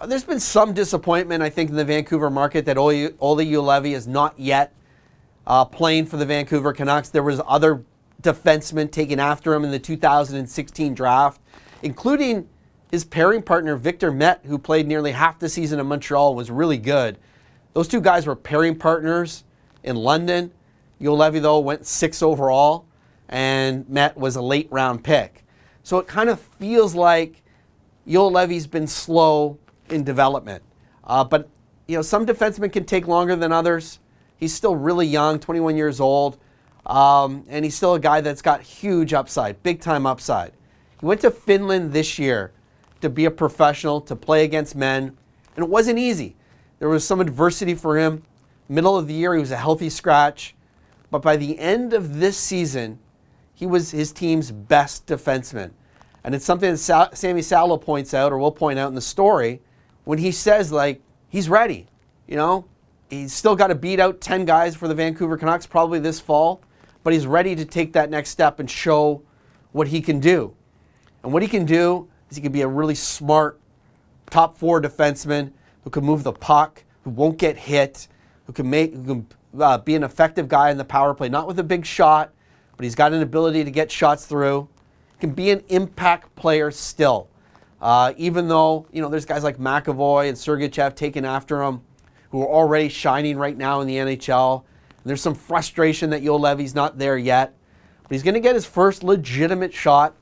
There's been some disappointment, I think, in the Vancouver market that Olli Juolevi is not yet playing for the Vancouver Canucks. There was other defensemen taken after him in the 2016 draft, including his pairing partner, Victor Met, who played nearly half the season in Montreal, was really good. Those two guys were pairing partners in London. Juolevi, though, went 6th overall, and Met was a late round pick. So it kind of feels like Juolevi's been slow in development. But some defensemen can take longer than others. He's still really young, 21 years old, and he's still a guy that's got huge upside, big-time upside. He went to Finland this year to be a professional, to play against men, and it wasn't easy. There was some adversity for him. Middle of the year, he was a healthy scratch, but by the end of this season, he was his team's best defenseman. And it's something that Sammy Salo points out, or will point out in the story, when he says, he's ready. He's still got to beat out 10 guys for the Vancouver Canucks probably this fall, but he's ready to take that next step and show what he can do. And what he can do is he can be a really smart top 4 defenseman who can move the puck, who won't get hit, who can be an effective guy in the power play, not with a big shot, but he's got an ability to get shots through. Can be an impact player still. Even though, there's guys like McAvoy and Sergachev taking after him who are already shining right now in the NHL. And there's some frustration that Juolevi's not there yet. But he's going to get his first legitimate shot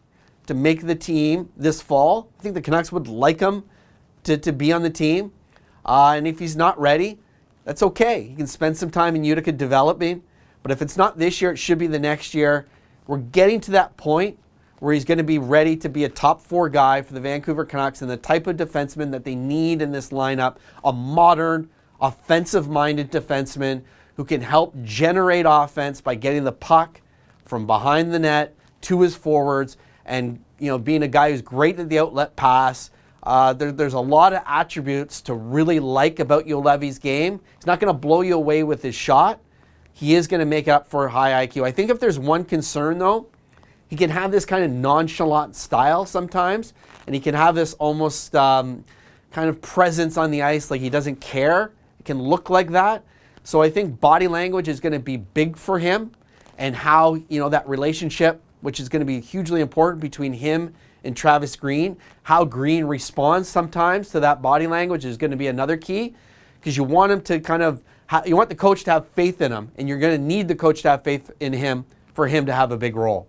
to make the team this fall. I think the Canucks would like him to be on the team. And if he's not ready, that's okay. He can spend some time in Utica developing. But if it's not this year, it should be the next year. We're getting to that point where he's going to be ready to be a top 4 guy for the Vancouver Canucks and the type of defenseman that they need in this lineup, a modern, offensive-minded defenseman who can help generate offense by getting the puck from behind the net to his forwards and being a guy who's great at the outlet pass. There's a lot of attributes to really like about Juolevi's game. He's not going to blow you away with his shot. He is going to make up for high IQ. I think if there's one concern, though, he can have this kind of nonchalant style sometimes, and he can have this almost kind of presence on the ice, like he doesn't care. It can look like that. So I think body language is going to be big for him, and how, that relationship, which is going to be hugely important between him and Travis Green, how Green responds sometimes to that body language is going to be another key, because you want him to you want the coach to have faith in him, and you're going to need the coach to have faith in him for him to have a big role.